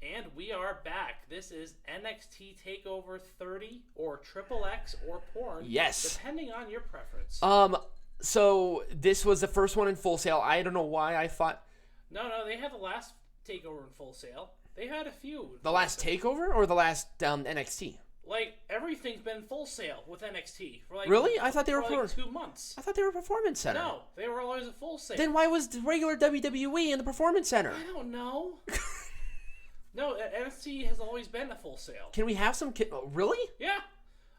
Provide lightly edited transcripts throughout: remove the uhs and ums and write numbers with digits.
And we are back. This is NXT Takeover 30 or XXX or porn. Yes. Depending on your preference. So this was the first one in Full Sail. I don't know why I thought... No, they had the last Takeover in Full Sail. They had a few. The last Takeover or the last NXT? Like, everything's been Full Sail with NXT. For like, really? I thought they were for like 2 months. I thought they were Performance Center. No, they were always a Full Sail. Then why was the regular WWE in the Performance Center? I don't know. No, NXT has always been a Full Sail. Can we have some... really? Yeah.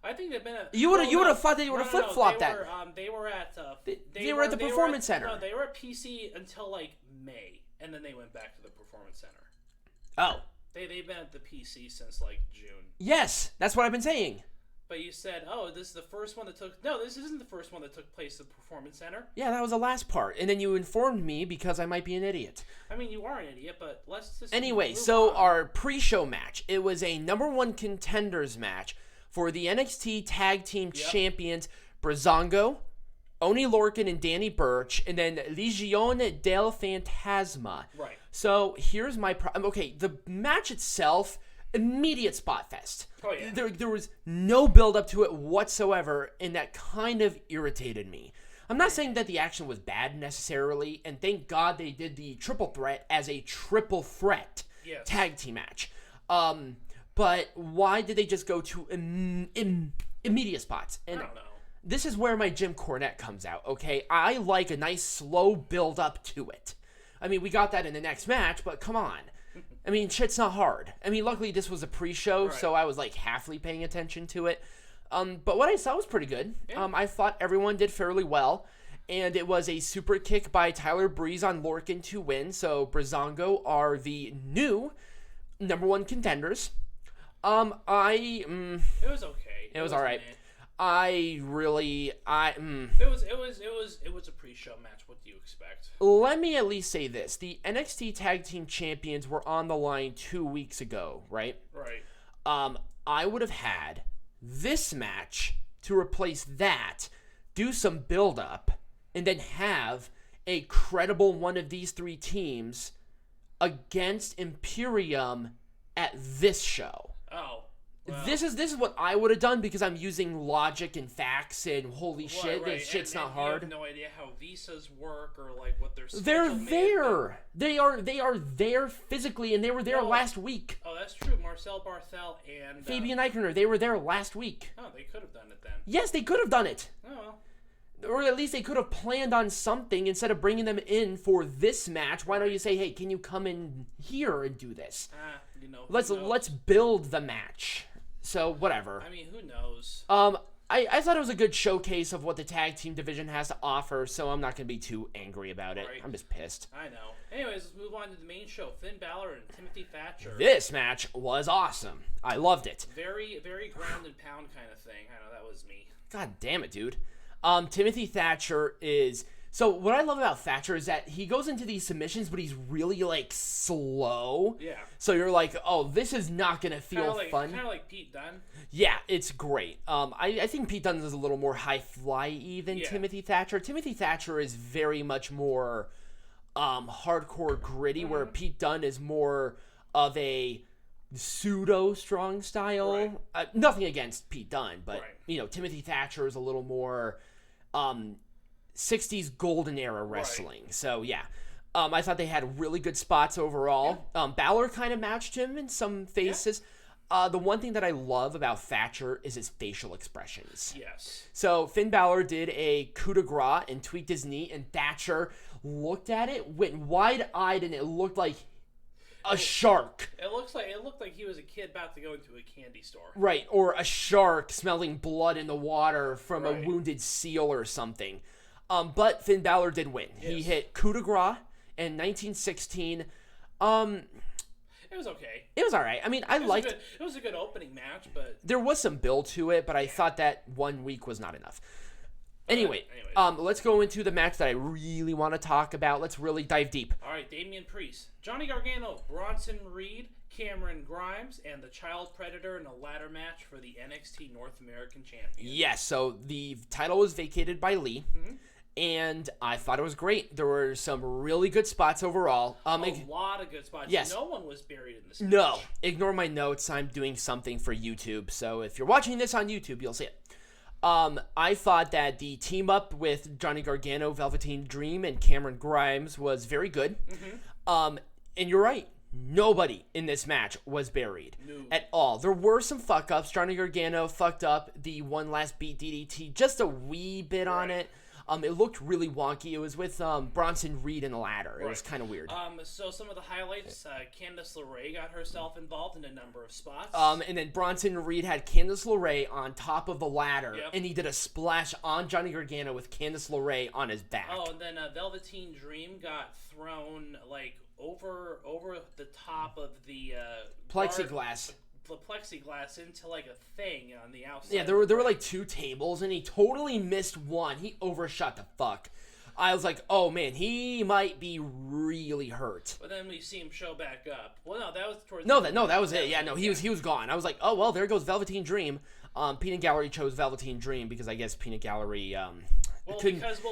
I think they've been a... You would have thought they would have flip-flopped that. They were at... They were at the Performance Center. No, they were at PC until, like, May. And then they went back to the Performance Center. Oh. They've been at the PC since, like, June. Yes, that's what I've been saying. But you said, oh, this is the first one that took... No, this isn't the first one that took place at the Performance Center. Yeah, that was the last part. And then you informed me because I might be an idiot. I mean, you are an idiot, but let's just... Anyway, so our pre-show match. It was a #1 contenders match for the NXT Tag Team Champions, Breezango, Oni Lorcan, and Danny Burch, and then Legion del Fantasma. Right. So here's my problem. Okay, the match itself... Immediate spot fest. Oh, yeah. There was no build up to it whatsoever, and that kind of irritated me. I'm not saying that the action was bad necessarily, and thank God they did the triple threat as a triple threat tag team match. But why did they just go to immediate spots? And I don't know. This is where my Jim Cornette comes out, okay? I like a nice slow build up to it. I mean, we got that in the next match, but come on. I mean, shit's not hard. I mean, luckily this was a pre-show, so I was like halfly paying attention to it. But what I saw was pretty good. Yeah. I thought everyone did fairly well. And it was a super kick by Tyler Breeze on Lorcan to win. So Breezango are the new #1 contenders. It was okay. It was all right. It was a pre-show match. What do you expect? Let me at least say this. The NXT Tag Team Champions were on the line 2 weeks ago, right? Right. I would have had this match to replace that, do some build-up, and then have a credible one of these 3 teams against Imperium at this show. Oh. Well, this is what I would have done because I'm using logic and facts and holy shit, this shit's not hard. You have no idea how visas work or like what their schedule They're there. They are there physically, and they were there last week. Oh, that's true. Marcel Barthel and Fabian Eichner, they were there last week. Oh, they could have done it then. Yes, they could have done it. Oh. Or at least they could have planned on something instead of bringing them in for this match. Why don't you say, hey, can you come in here and do this? Let's build the match. So, whatever. I mean, who knows? I thought it was a good showcase of what the tag team division has to offer, so I'm not going to be too angry about it. Right. I'm just pissed. I know. Anyways, let's move on to the main show. Finn Balor and Timothy Thatcher. This match was awesome. I loved it. Very, very ground and pound kind of thing. I know, that was me. God damn it, dude. Timothy Thatcher is... So what I love about Thatcher is that he goes into these submissions, but he's really, like, slow. Yeah. So you're like, oh, this is not going to feel fun. Kind of like Pete Dunne. Yeah, it's great. I think Pete Dunne is a little more high-fly-y than Timothy Thatcher. Timothy Thatcher is very much more hardcore gritty, where Pete Dunne is more of a pseudo-strong style. Right. Nothing against Pete Dunne, but, you know, Timothy Thatcher is a little more... 60s golden era wrestling. Right. So, yeah. I thought they had really good spots overall. Yeah. Balor kind of matched him in some faces. Yeah. The one thing that I love about Thatcher is his facial expressions. Yes. So, Finn Balor did a coup de grace and tweaked his knee, and Thatcher looked at it, went wide-eyed, and it looked like a shark. It looked like he was a kid about to go into a candy store. Right, or a shark smelling blood in the water from a wounded seal or something. But Finn Balor did win. Yes. He hit coup de grace in 1916. It was okay. It was all right. I mean, it was a good opening match, but... There was some build to it, but I thought that 1 week was not enough. Anyway, let's go into the match that I really want to talk about. Let's really dive deep. All right, Damian Priest, Johnny Gargano, Bronson Reed, Cameron Grimes, and the Child Predator in a ladder match for the NXT North American Champion. Yes, so the title was vacated by Lee. Mm-hmm. and I thought it was great. There were some really good spots overall. A lot of good spots. Yes. No one was buried in this match. No, ignore my notes. I'm doing something for YouTube, so if you're watching this on YouTube, you'll see it. I thought that the team up with Johnny Gargano, Velveteen Dream, and Cameron Grimes was very good. And you're right. Nobody in this match was buried at all. There were some fuck-ups. Johnny Gargano fucked up the one last beat DDT just a wee bit on it. It looked really wonky. It was with Bronson Reed in the ladder. It was kind of weird. So some of the highlights, Candice LeRae got herself involved in a number of spots. And then Bronson Reed had Candice LeRae on top of the ladder, and he did a splash on Johnny Gargano with Candice LeRae on his back. Oh, and then Velveteen Dream got thrown, like, over the top of the plexiglass. The plexiglass into like a thing on the outside. Yeah, there were like two tables, and he totally missed one. He overshot the fuck. I was like, oh man, he might be really hurt. But then we see him show back up. Well, no, that was towards. That was it. Yeah, no, he was gone. I was like, oh well, there goes Velveteen Dream. Peanut Gallery chose Velveteen Dream because I guess Peanut Gallery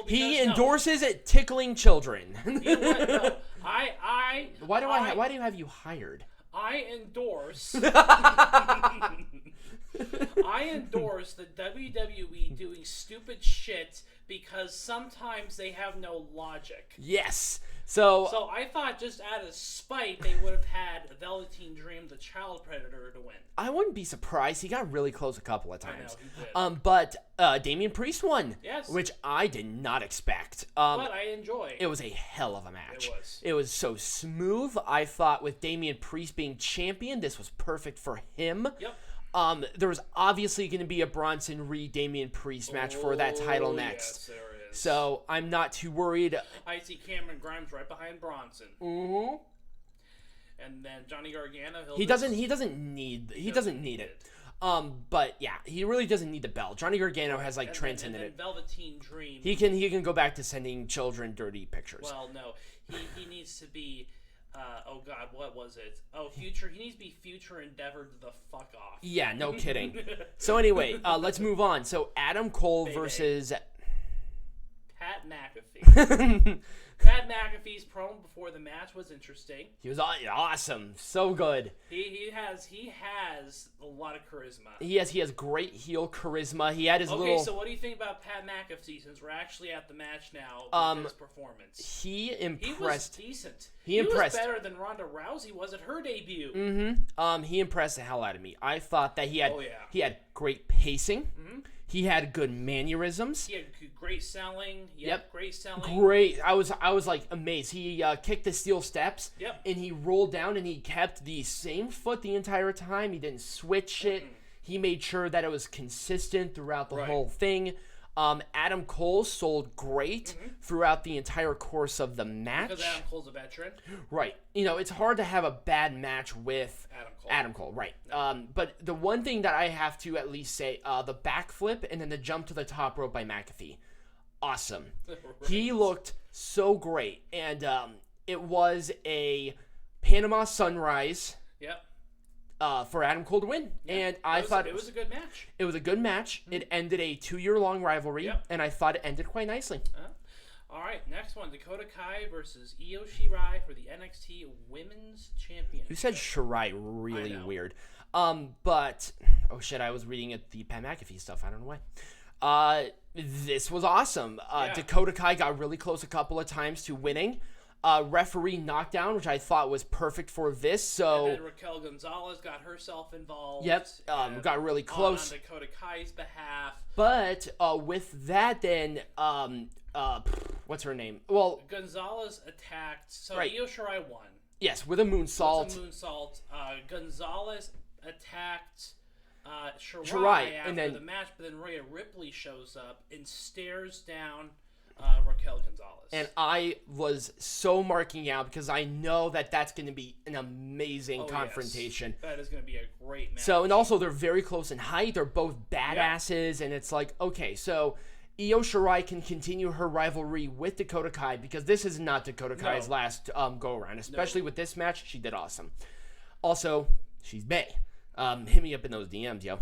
he endorses it tickling children. You know what? No, Why do you have you hired? I endorse the WWE doing stupid shit because sometimes they have no logic. Yes. So I thought just out of spite they would have had Velveteen Dream, the child predator, to win. I wouldn't be surprised. He got really close a couple of times. I know, he did. But Damian Priest won. Yes. Which I did not expect. But I enjoyed. It was a hell of a match. It was. It was so smooth. I thought with Damian Priest being champion, this was perfect for him. Yep. There was obviously going to be a Bronson Reed Damian Priest match for that title next. Yes, there is. So I'm not too worried. I see Cameron Grimes right behind Bronson. Mm-hmm. And then Johnny Gargano. He doesn't need it. But yeah, he really doesn't need the belt. Johnny Gargano has like transcended it. Velveteen Dream. He can go back to sending children dirty pictures. Well, no, he needs to be. Oh God, what was it? Oh, Future. He needs to be Future Endeavor to the fuck off. Yeah, no kidding. So anyway, let's move on. So Adam Cole versus Pat McAfee. Pat McAfee's promo before the match was interesting. He was awesome, so good. He has a lot of charisma. He has great heel charisma. He had his little. Okay, so what do you think about Pat McAfee since we're actually at the match now with his performance? He impressed. He was decent. He impressed. Was better than Ronda Rousey was at her debut. Mm-hmm. He impressed the hell out of me. I thought that he had great pacing. Mm-hmm. He had good mannerisms. He had great selling. Yep. Great selling. Great. I was like amazed. He kicked the steel steps. Yep. And he rolled down and he kept the same foot the entire time. He didn't switch it. He made sure that it was consistent throughout the whole thing. Adam Cole sold great throughout the entire course of the match. Because Adam Cole's a veteran. Right. You know, it's hard to have a bad match with Adam Cole, right. No. But the one thing that I have to at least say, the backflip and then the jump to the top rope by McAfee. Awesome. Right. He looked so great. And it was a Panama Sunrise. Yep. For Adam Cole to win. Yeah, and I thought it was a good match. It was a good match. It ended a 2-year-long rivalry, and I thought it ended quite nicely. All right, next one, Dakota Kai versus Eoshirai for the NXT Women's Championship. You said Shirai really weird. But, oh shit, I was reading the Pat McAfee stuff. I don't know why. This was awesome. Dakota Kai got really close a couple of times to winning. Referee knockdown, which I thought was perfect for this. So and then Raquel Gonzalez got herself involved. Yep, got really close on Dakota Kai's behalf. But with that, then what's her name? Well, Gonzalez attacked. So Eoshirai won. Yes, with a moonsault. Gonzalez attacked Shirai after the match, but then Rhea Ripley shows up and stares down Raquel Gonzalez. And I was so marking out because I know that that's going to be an amazing confrontation. Yes. That is going to be a great match. So, and also they're very close in height. They're both badasses, and it's like, okay, so Eoshirai can continue her rivalry with Dakota Kai because this is not Dakota Kai's last go-around. Especially with this match, she did awesome. Also, she's bae. Hit me up in those DMs, yo.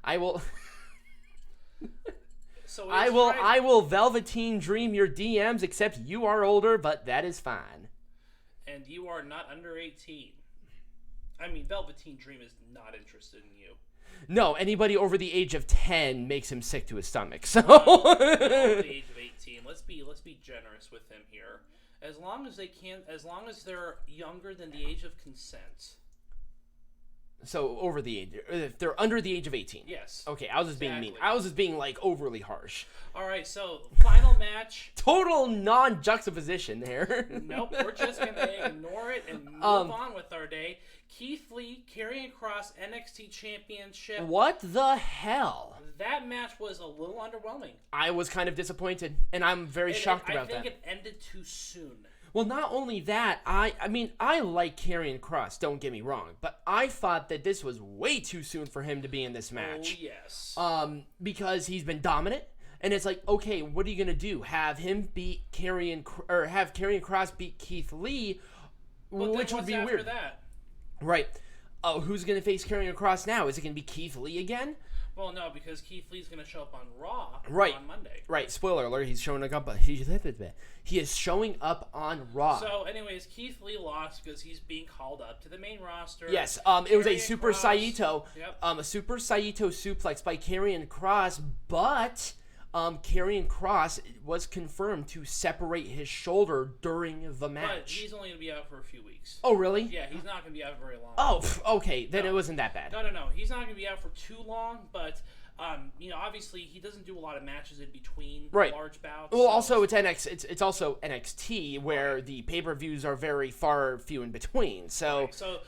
I will. So I will Velveteen Dream your DMs, except you are older, but that is fine. And you are not under 18. I mean, Velveteen Dream is not interested in you. No, anybody over the age of 10 makes him sick to his stomach. So over the age of 18. Let's be generous with him here. As long as they're younger than the age of consent. So over the age, if they're under the age of 18. Yes. Okay, I was just being mean. I was just being like overly harsh. All right, so final match. Total non-juxtaposition there. Nope, we're just gonna ignore it and move on with our day. Keith Lee, Karrion Kross, NXT Championship. What the hell? That match was a little underwhelming. I was kind of disappointed, and I'm very shocked about that. I think it ended too soon. Well, not only that, I mean, I like Karrion Kross, don't get me wrong, but I thought that this was way too soon for him to be in this match. Oh, yes. Because he's been dominant, and it's like, okay, what are you going to do? Have him beat have Karrion Kross beat Keith Lee, which would be weird. That? Right. Oh, who's going to face Karrion Kross now? Is it going to be Keith Lee again? Well, no, because Keith Lee's going to show up on Raw on Monday. Right. Spoiler alert, he's showing up. He is showing up on Raw. So, anyways, Keith Lee lost because he's being called up to the main roster. Yes. It was a Super Kross. Saito. Yep. A Super Saito suplex by Karrion Kross, but Karrion Kross was confirmed to separate his shoulder during the match. But he's only going to be out for a few weeks. Oh, really? Yeah, he's not going to be out very long. Oh, okay. Then it wasn't that bad. No. He's not going to be out for too long, but, obviously he doesn't do a lot of matches in between large bouts. Well, also it's also NXT where the pay-per-views are very few in between. So, so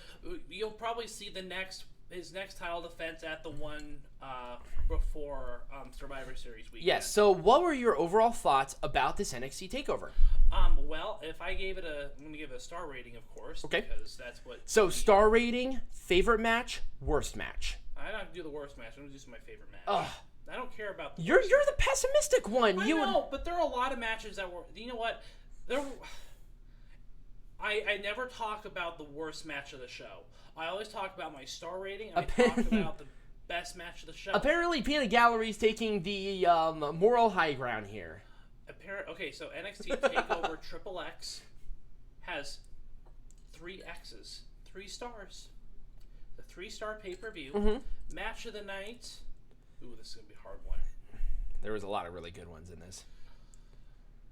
you'll probably see his next title defense at the one before Survivor Series weekend. Yes. So, what were your overall thoughts about this NXT Takeover? Well, if I gave it I'm going to give it a star rating, of course. Okay. Because that's what. So, star rating, favorite match, worst match. I'm not going to do the worst match. I'm going to do my favorite match. Ugh. I don't care about. You're the pessimistic one. I know, but there are a lot of matches that were. You know what? I never talk about the worst match of the show. I always talk about my star rating. And I talk about the best match of the show. Apparently, Peanut Gallery's taking the moral high ground here. Okay, so NXT Takeover XXX has 3 X's, 3 stars. The 3-star pay-per-view. Mm-hmm. Match of the night. Ooh, this is going to be a hard one. There was a lot of really good ones in this.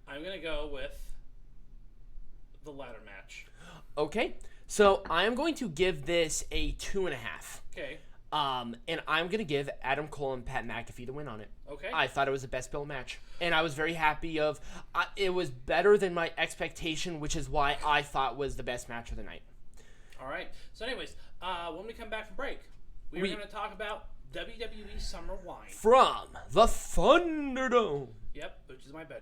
I'm going to go with the ladder match. Okay, so I'm going to give this a 2.5. Okay. And I'm going to give Adam Cole and Pat McAfee the win on it. Okay. I thought it was the best build match. And I was very happy it was better than my expectation, which is why I thought was the best match of the night. All right. So anyways, when we come back from break, we're going to talk about WWE Summer Wine. From the Thunderdome. Yep, which is my bed.